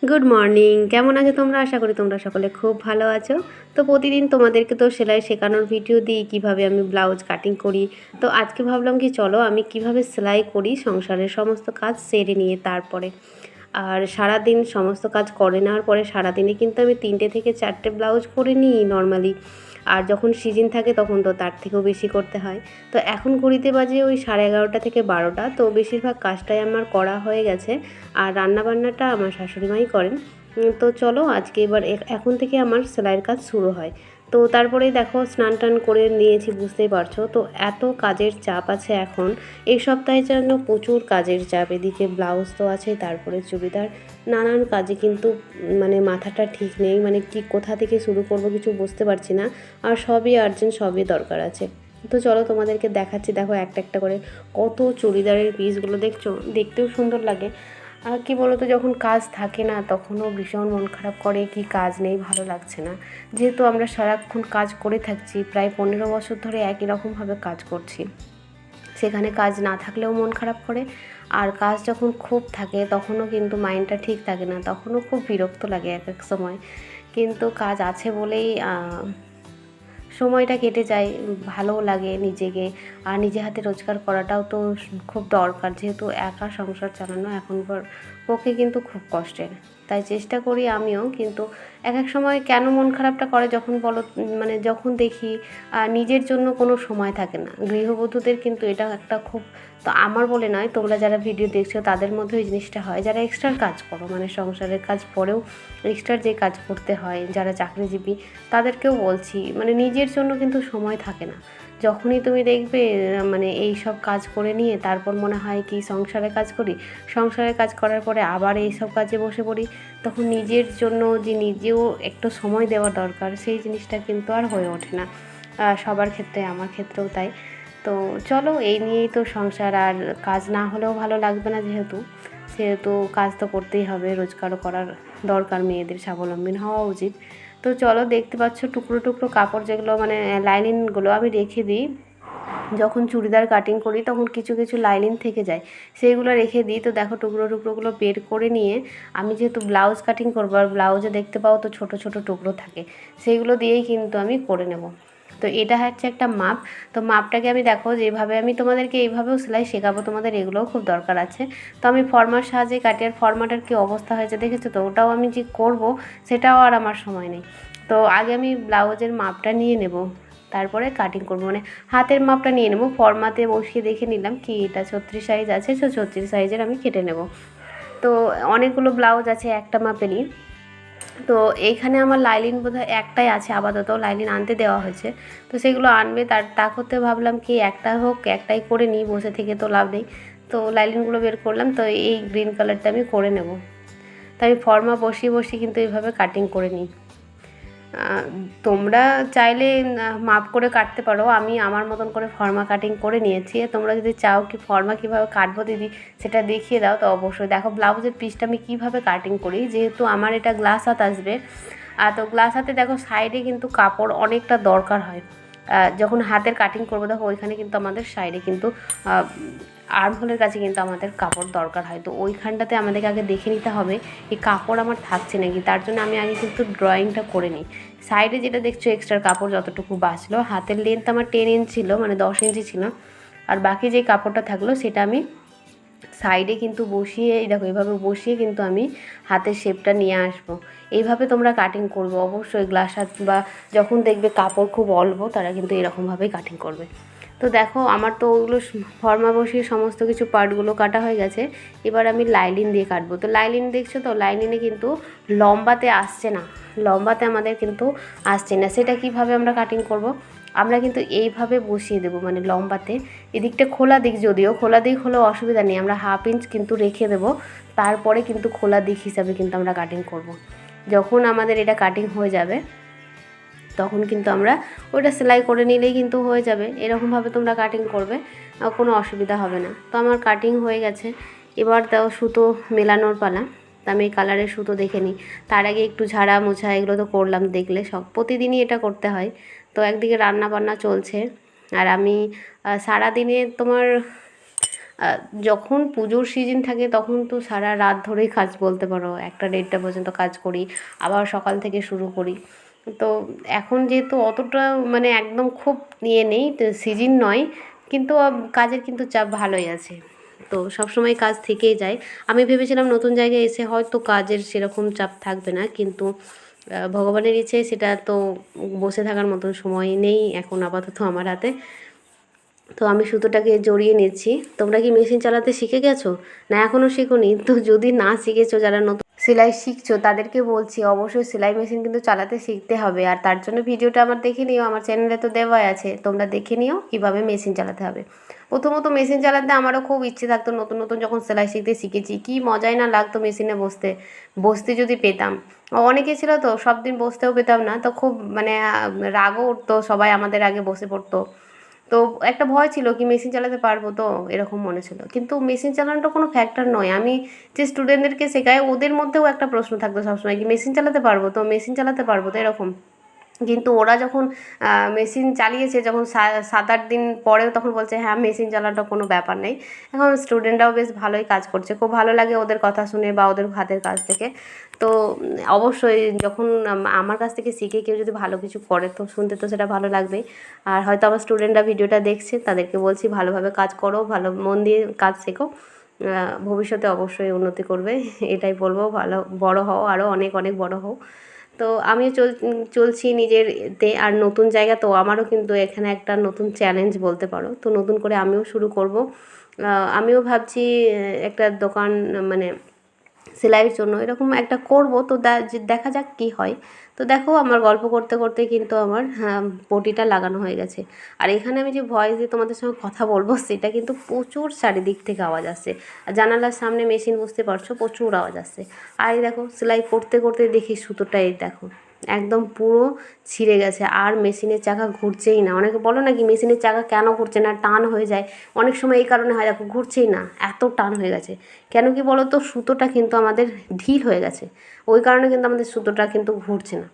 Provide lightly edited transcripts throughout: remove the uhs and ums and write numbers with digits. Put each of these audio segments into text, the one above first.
Good morning. কেমন আছো তোমরা? আশা করি তোমরা সকলে খুব ভালো আছো। তো প্রতিদিন তোমাদেরকে তো সেলাই শেখানোর ভিডিও দিই, কিভাবে আমি ব্লাউজ কাটিং করি। তো আজকে ভাবলাম কি চলো আমি কিভাবে সেলাই করি সংসারের সমস্ত কাজ সেরে নিয়ে তারপরে। আর সারাদিন সমস্ত কাজ করে নেওয়ার পরে সারাদিনে কিন্তু আমি 3টে থেকে 4টে ব্লাউজ করে নিই নর্মালি। আর যখন সিজন থাকে তখন তো তার থেকেও বেশি করতে হয়। তো এখন ঘড়িতে বাজে ওই 11:30 থেকে 12টা। তো বেশিরভাগ কাজটাই আমার করা হয়ে গেছে। আর রান্নাবান্নাটা আমার শাশুড়ি মাই করেন। তো চলো আজকে এবার এখন থেকে আমার সেলাইয়ের কাজ শুরু হয়। তো তারপরেই দেখো স্নান টান করে নিয়েছি, বুঝতেই পারছো। তো এত কাজের চাপ আছে এখন, এই সপ্তাহের জন্য প্রচুর কাজের চাপ। এদিকে ব্লাউজ তো আছে, তারপরে চুড়িদার, নানান কাজে কিন্তু মানে মাথাটা ঠিক নেই, মানে কি কোথা থেকে শুরু করব কিছু বুঝতে পারছি না। আর সবই আর্জেন্ট, সবই দরকার আছে। তো চলো তোমাদেরকে দেখাচ্ছি। দেখো একটা একটা করে কত চুড়িদারের পিসগুলো দেখছো, দেখতেও সুন্দর লাগে। আর কী বলো তো, যখন কাজ থাকে না তখনও ভীষণ মন খারাপ করে, কি কাজ নেই, ভালো লাগছে না। যেহেতু আমরা সারাক্ষণ কাজ করে থাকছি, প্রায় 15 বছর ধরে একই রকমভাবে কাজ করছি, সেখানে কাজ না থাকলেও মন খারাপ করে। আর কাজ যখন খুব থাকে তখনও কিন্তু মাইন্ডটা ঠিক থাকে না, তখনও খুব বিরক্ত লাগে এক এক সময়। কিন্তু কাজ আছে বলেই সময়টা কেটে যায়, ভালোও লাগে নিজেকে। আর নিজে হাতে রোজগার করাটাও তো খুব দরকার, যেহেতু একা সংসার চালানো এখনকার পক্ষে কিন্তু খুব কষ্টের। তাই চেষ্টা করি আমিও, কিন্তু এক এক সময় কেন মন খারাপটা করে যখন বলো, মানে যখন দেখি নিজের জন্য কোনো সময় থাকে না। গৃহবধূদের কিন্তু এটা একটা খুব, তো আমার বলে নয়, তোমরা যারা ভিডিও দেখছো তাদের মধ্যে ওই জিনিসটা হয়, যারা এক্সট্রা কাজ করো, মানে সংসারের কাজ পরেও এক্সট্রা যে কাজ করতে হয়, যারা চাকরিজীবী, তাদেরকেও বলছি, মানে নিজের জন্য কিন্তু সময় থাকে না। যখনই তুমি দেখবে মানে এই সব কাজ করে নিয়ে তারপর মনে হয় কি সংসারে কাজ করি, সংসারে কাজ করার পরে আবার এই সব কাজে বসে পড়ি, তখন নিজের জন্য যে নিজেও একটু সময় দেওয়া দরকার, সেই জিনিসটা কিন্তু আর হয়ে ওঠে না সবার ক্ষেত্রে, আমার ক্ষেত্রেও তাই। তো চলো এই নিয়েই তো সংসার। আর কাজ না হলেও ভালো লাগবে না, যেহেতু সেহেতু কাজ তো করতেই হবে, রোজগারও করার দরকার, মেয়েদের স্বাবলম্বী হওয়া উচিত। তো চলো, দেখতে পাচ্ছ টুকরো টুকরো কাপড়, যেগুলো মানে লাইনিংগুলো আমি রেখে দিই। যখন চুড়িদার কাটিং করি তখন কিছু কিছু লাইনিং থেকে যায়, সেইগুলো রেখে দিই। তো দেখো টুকরো টুকরোগুলো বের করে নিয়ে আমি যেহেতু ব্লাউজ কাটিং করবো, আর ব্লাউজে দেখতে পাও তো ছোট ছোট টুকরো থাকে, সেইগুলো দিয়েই কিন্তু আমি করে নেব। তো এটা হচ্ছে একটা মাপ। তো মাপটাকে আমি দেখো যেভাবে আমি তোমাদেরকে এইভাবেও সেলাই শেখাবো, তোমাদের এগুলোও খুব দরকার আছে। তো আমি ফর্মার সাহায্যে কাটি, আর ফর্মাটার কী অবস্থা হয়েছে দেখেছো তো, ওটাও আমি যে করব সেটাও আর আমার সময় নেই। তো আগে আমি ব্লাউজের মাপটা নিয়ে নেব, তারপরে কাটিং করব, মানে হাতের মাপটা নিয়ে নেব। ফর্মাতে বসিয়ে দেখে নিলাম কি এটা 36 সাইজ আছে, তো 36 সাইজের আমি কেটে নেব। তো অনেকগুলো ব্লাউজ আছে একটা মাপেরই। তো এইখানে আমার লাইলিন বোধহয় একটাই আছে আপাতত, লাইলিন আনতে দেওয়া হয়েছে। তো সেগুলো আনবে, তা করতে ভাবলাম কি একটা হোক, একটাই করে নিই, বসে থেকে তো লাভ নেই। তো লাইলিনগুলো বের করলাম, তো এই গ্রিন কালারটা আমি করে নেব। তো আমি ফর্মা বসিয়ে বসিয়ে কিন্তু এইভাবে কাটিং করে নিই। তোমরা চাইলে মাপ করে কাটতে পারো, আমি আমার মতন করে ফর্মা কাটিং করে নিয়েছি। তোমরা যদি চাও কি ফর্মা কীভাবে কাটবো দিদি সেটা দেখিয়ে দাও, তো অবশ্যই দেখো ব্লাউজের পিসটা আমি কীভাবে কাটিং করি। যেহেতু আমার এটা গ্লাস হাত আসবে, তো গ্লাস হাতে দেখো সাইডে কিন্তু কাপড় অনেকটা দরকার হয়। যখন হাতের কাটিং করবো দেখো ওইখানে কিন্তু আমাদের সাইডে কিন্তু আর্মহোলের কাছে কিন্তু আমাদের কাপড় দরকার হয়। তো ওইখানটাতে আমাদেরকে আগে দেখে নিতে হবে এই কাপড় আমার থাকছে নাকি, তার জন্য আমি আগে কিন্তু ড্রয়িংটা করে নিই। সাইডে যেটা দেখছো এক্সট্রা কাপড় যতটুকু বাঁচলো, হাতের লেন্থ আমার 10 ইঞ্চ ছিল, মানে 10 ইঞ্চি ছিল। আর বাকি যে কাপড়টা থাকলো সেটা আমি সাইডে কিন্তু বসিয়ে, এই দেখো এইভাবে বসিয়ে কিন্তু আমি হাতের শেপটা নিয়ে আসবো। এইভাবে তোমরা কাটিং করবে অবশ্যই। গ্লাস হাত বা যখন দেখবে কাপড় খুব অল্প, তারা কিন্তু এরকমভাবেই কাটিং করবে। তো দেখো আমার তো ওগুলো ফর্মা বসিয়ে সমস্ত কিছু পার্টগুলো কাটা হয়ে গেছে। এবার আমি লাইলিন দিয়ে কাটবো। তো লাইলিন দেখছো তো, লাইলিনে কিন্তু লম্বাতে আসছে না, লম্বাতে আমাদের কিন্তু আসছে না। সেটা কিভাবে আমরা কাটিং করব, আমরা কিন্তু এইভাবে বসিয়ে দেবো, মানে লম্বাতে। এদিকটা খোলা দিক, যদিও খোলা দিক হলেও অসুবিধা নেই, আমরা 1/2 ইঞ্চ কিন্তু রেখে দেবো। তারপরে কিন্তু খোলা দিক হিসাবে কিন্তু আমরা কাটিং করব। যখন আমাদের এটা কাটিং হয়ে যাবে তখন কিন্তু আমরা ওটা সেলাই করে নিলেই কিন্তু হয়ে যাবে। এরকমভাবে তোমরা কাটিং করবে, কোনো অসুবিধা হবে না। তো আমার কাটিং হয়ে গেছে, এবার তাও সুতো মেলানোর পালা। তো আমি এই কালারের সুতো দেখে নিই, তার আগে একটু ঝাড়া মোছা এগুলো তো করলাম, দেখলে সব প্রতিদিনই এটা করতে হয়। তো একদিকে রান্না বান্না চলছে, আর আমি সারাদিনে তোমার যখন পুজোর সিজন থাকে তখন তো সারা রাত ধরেই কাজ বলতে পারো, 1টা 1:30টা পর্যন্ত কাজ করি, আবার সকাল থেকে শুরু করি। তো এখন যেহেতু অতটা মানে একদম খুব ইয়ে নেই, সিজন নয়, কিন্তু কাজের কিন্তু চাপ ভালোই আছে। তো সবসময় কাজ থেকেই যায়। আমি ভেবেছিলাম নতুন জায়গায় এসে হয়তো কাজের সেরকম চাপ থাকবে না, কিন্তু ভগবানের ইচ্ছে সেটা তো বসে থাকার মতন সময় নেই এখন আপাতত আমার হাতে। তো আমি সুতোটাকে জড়িয়ে নিচ্ছি। তোমরা কি মেশিন চালাতে শিখে গেছো, না এখনও শেখোনি? তো যদি না শিখেছো, যারা নতুন সেলাই শিখছো তাদেরকে বলছি অবশ্যই সেলাই মেশিন কিন্তু চালাতে শিখতে হবে। আর তার জন্য ভিডিওটা আমার দেখে নিও, আমার চ্যানেলে তো দেওয়াই আছে, তোমরা দেখে নিও কীভাবে মেশিন চালাতে হবে। প্রথমত মেশিন চালাতে আমারও খুব ইচ্ছে থাকতো, নতুন নতুন যখন সেলাই শিখতে শিখেছি কী মজাই না লাগতো মেশিনে বসতে, বসতে যদি পেতাম। অনেকে ছিল তো সব দিন বসতেও পেতাম না, তো খুব মানে রাগও উঠতো, সবাই আমাদের আগে বসে পড়তো। তো একটা ভয় ছিল কি মেশিন চালাতে পারবো তো, এরকম মনে ছিল। কিন্তু মেশিন চালানোটা কোনো ফ্যাক্টর নয়। আমি যে স্টুডেন্টদেরকে শেখাই ওদের মধ্যেও একটা প্রশ্ন থাকতো সবসময় কি মেশিন চালাতে পারবো তো, মেশিন চালাতে পারবো তো, এরকম। কিন্তু ওরা যখন মেশিন চালিয়েছে, যখন 7-8 দিন পরেও তখন বলছে হ্যাঁ মেশিন চালানোটা কোনো ব্যাপার নেই। এখন স্টুডেন্টরাও বেশ ভালোই কাজ করছে, খুব ভালো লাগে ওদের কথা শুনে বা ওদের হাতের কাজ থেকে। তো অবশ্যই যখন আমার কাছ থেকে শিখে কেউ যদি ভালো কিছু করে তো শুনতে তো সেটা ভালো লাগবেই। আর হয়তো আমার স্টুডেন্টরা ভিডিওটা দেখছে, তাদেরকে বলছি ভালোভাবে কাজ করো, ভালো মন দিয়ে কাজ শেখো, ভবিষ্যতে অবশ্যই উন্নতি করবে। এটাই বলবো, ভালো বড় হও, আরও অনেক অনেক বড় হও। তো আমিও চলছি নিজের তে। আর নতুন জায়গা তো আমারও কিন্তু এখানে একটা নতুন চ্যালেঞ্জ বলতে পারো। তো নতুন করে আমিও শুরু করব। আমিও ভাবছি একটা দোকান মানে সেলাইয়ের জন্য এরকম একটা করব। তো দেখা যাক কী হয়। তো দেখো আমার গল্প করতে করতে কিন্তু আমার পটিটা লাগানো হয়ে গেছে। আর এখানে আমি যে ভয়েস দিয়ে তোমাদের সঙ্গে কথা বলবো সেটা কিন্তু প্রচুর চারিদিক থেকে আওয়াজ আসছে। আর জানালার সামনে মেশিন, বুঝতে পারছো, প্রচুর আওয়াজ আসছে। আর এই দেখো সেলাই করতে করতে দেখি সুতোটা, এই দেখো একদম পুরো ছিঁড়ে গেছে, আর মেশিনের চাকা ঘুরছেই না। অনেকে বলো না কি মেশিনের চাকা কেন ঘুরছে না, টান হয়ে যায়, অনেক সময় এই কারণে হয়, দেখো ঘুরছেই না, এত টান হয়ে গেছে। কেন কি বলো তো, সুতোটা কিন্তু আমাদের ঢিল হয়ে গেছে, ওই কারণে কিন্তু আমাদের সুতোটা কিন্তু ঘুরছে না।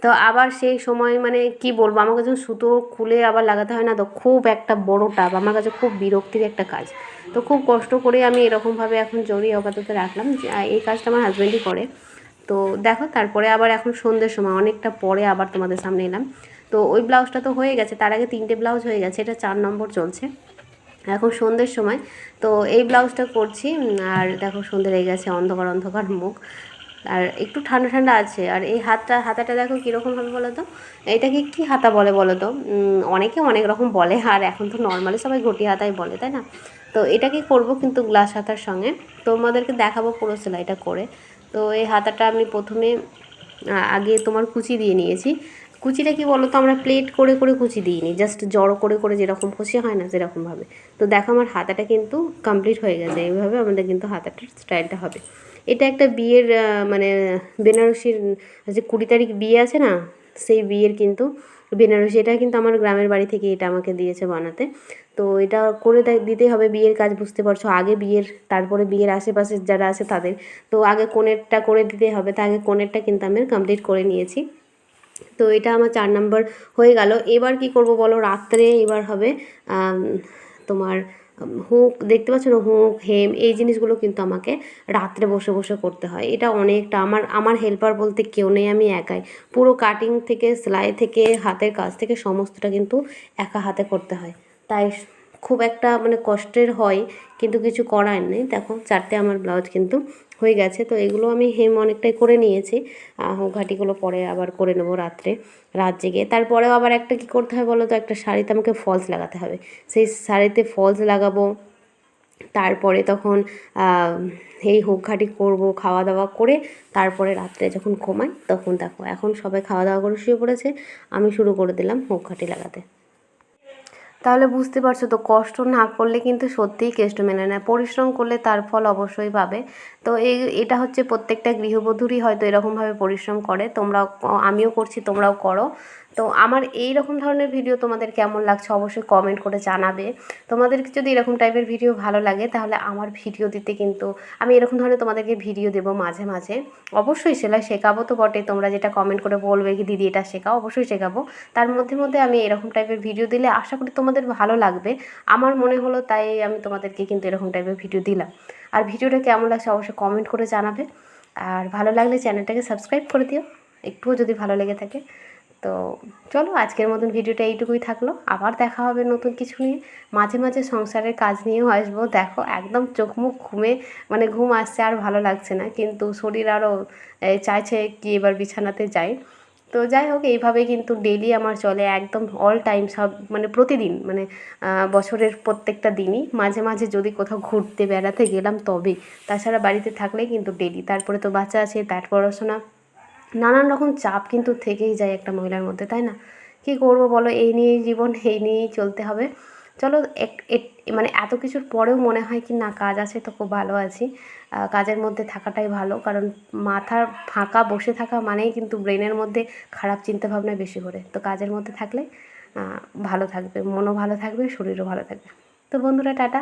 তো আবার সেই সময় মানে কি বলবো, আমার কাছে সুতো খুলে আবার লাগাতে হয় না, তো খুব একটা বড় টাপ, আমার কাছে খুব বিরক্তির একটা কাজ। তো খুব কষ্ট করে আমি এরকমভাবে এখন জড়িয়ে আপাতত রাখলাম, এই কাজটা আমার হাজব্যান্ডই করে। তো দেখো তারপরে আবার এখন সন্ধ্যের সময়, অনেকটা পরে আবার তোমাদের সামনে এলাম। তো ওই ব্লাউজটা তো হয়ে গেছে, তার আগে 3টে ব্লাউজ হয়ে গেছে, এটা 4 নম্বর চলছে এখন সন্ধ্যের সময়। তো এই ব্লাউজটা করছি। আর দেখো সন্ধ্যে লেগে গেছে, অন্ধকার অন্ধকার মুখ, আর একটু ঠান্ডা ঠান্ডা আছে। আর এই হাতাটা দেখো কীরকম হবে বলো তো, এটাকে কী হাতা বলে বলো তো? অনেকে অনেক রকম বলে, আর এখন তো নর্মালি সবাই ঘটি হাতাই বলে, তাই না? তো এটাকে করব কিন্তু গ্লাস হাতার সঙ্গে, তোমাদেরকে দেখাবো পুরো সেলাইটা করে। তো এই হাতাটা আমি প্রথমে আগে তোমার কুচি দিয়ে নিয়েছি। কুচিটা কি বলো তো, আমরা প্লেট করে করে কুচি দিইনি, জাস্ট জড়ো করে করে যেরকম কুচি হয় না সেরকমভাবে। তো দেখো আমার হাতাটা কিন্তু কমপ্লিট হয়ে গেছে, এইভাবে আমাদের কিন্তু হাতাটার স্টাইলটা হবে। এটা একটা বিয়ের মানে বেনারসির যে 20 তারিখ বিয়ে আছে না, সেই বিয়ের কিন্তু বেনারসি, এটা কিন্তু আমার গ্রামের বাড়ি থেকে এটা আমাকে দিয়েছে বানাতে। তো এটা করে দিতেই হবে, বিয়ের কাজ বুঝতে পারছো, আগে বিয়ের, তারপরে বিয়ের আশেপাশে যারা আছে তাদের। তো আগে কোণেরটা করে দিতে হবে, তো আগে কোণেরটা কিন্তু আমি কমপ্লিট করে নিয়েছি। তো এটা আমার 4 নম্বর হয়ে গেল। এবার কি করব বলো, রাত্রে এবার হবে তোমার হুক, দেখতে পাচ্ছ না, হুক হেম এই জিনিসগুলো কিন্তু আমাকে রাত্রে বসে বসে করতে হয়। এটা অনেকটা, আমার হেল্পার বলতে কেউ নেই, আমি একাই পুরো কাটিং থেকে সেলাই থেকে হাতের কাজ থেকে সমস্তটা কিন্তু একা হাতে করতে হয়। তাই খুব একটা মানে কষ্টের হয়, কিন্তু কিছু করার নেই। দেখো 4টে আমার ব্লাউজ কিন্তু হয়ে গেছে। তো এগুলো আমি হেম অনেকটাই করে নিয়েছি, ঘাটিগুলো পরে আবার করে নেবো রাত্রে, রাত জেগে। তারপরেও আবার একটা কী করতে হয় বলো তো, একটা শাড়িতে আমাকে ফলস লাগাতে হবে, সেই শাড়িতে ফলস লাগাবো। তারপরে তখন এই হুক ঘাটি করবো, খাওয়া দাওয়া করে তারপরে রাত্রে যখন ঘুমাই তখন দেখো এখন সবাই খাওয়া দাওয়া করে শুয়ে পড়েছে, আমি শুরু করে দিলাম হুক ঘাটি লাগাতে। তাহলে বুঝতে পারছো তো, কষ্ট না করলে কিন্তু সত্যিই কেষ্ট মেলে না, পরিশ্রম করলে তার ফল অবশ্যই পাবে। তো এটা হচ্ছে প্রত্যেকটা গৃহবধূরই হয়তো এরকমভাবে পরিশ্রম করে, তোমরাও, আমিও করছি, তোমরাও করো। তো আমার এই রকম ধরনের ভিডিও তোমাদের কেমন লাগছে অবশ্যই কমেন্ট করে জানাবে। তোমাদেরকে যদি এরকম টাইপের ভিডিও ভালো লাগে তাহলে আমার ভিডিও দিতে কিন্তু আমি এরকম ধরনের তোমাদেরকে ভিডিও দেবো মাঝে মাঝে। অবশ্যই সেলাই শেখাবো তো বটে, তোমরা যেটা কমেন্ট করে বলবে কি দিদি এটা শেখাও, অবশ্যই শেখাবো। তার মধ্যে মধ্যে আমি এরকম টাইপের ভিডিও দিলে আশা করি তোমাদের ভালো লাগবে। আমার মনে হলো তাই আমি তোমাদেরকে কিন্তু এরকম টাইপের ভিডিও দিলাম। আর ভিডিওটা কেমন লাগছে অবশ্যই কমেন্ট করে জানাবে। আর ভালো লাগলে চ্যানেলটাকে সাবস্ক্রাইব করে দিও একটুও যদি ভালো লেগে থাকে। তো চলো আজকের মতন ভিডিওটা এইটুকুই থাকলো, আবার দেখা হবে নতুন কিছু নিয়ে। মাঝে মাঝে সংসারের কাজ নিয়েও আসবো। দেখো একদম চোখ মুখ মানে ঘুম আসছে, আর ভালো লাগছে না, কিন্তু শরীর আরও চাইছে কি এবার বিছানাতে যাই। তো যাই হোক, এইভাবে কিন্তু ডেলি আমার চলে, একদম অল টাইম, সব মানে প্রতিদিন, মানে বছরের প্রত্যেকটা দিনই। মাঝে মাঝে যদি কোথাও ঘুরতে বেড়াতে গেলাম তবেই, তাছাড়া বাড়িতে থাকলেই কিন্তু ডেলি। তারপরে তো বাচ্চা আছে, তার পড়াশোনা, নানান রকম চাপ কিন্তু থেকেই যায় একটা মহিলার মধ্যে, তাই না? কী করবো বলো, এই নিয়েই জীবন, এই নিয়েই চলতে হবে। চলো মানে এত কিছুর পরেও মনে হয় কি না, কাজ আছে তো খুব ভালো আছি। কাজের মধ্যে থাকাটাই ভালো, কারণ মাথার ফাঁকা বসে থাকা মানেই কিন্তু ব্রেনের মধ্যে খারাপ চিন্তাভাবনা বেশি করে। তো কাজের মধ্যে থাকলে ভালো থাকবে, মনও ভালো থাকবে, শরীরও ভালো থাকবে। তো বন্ধুরা টাটা।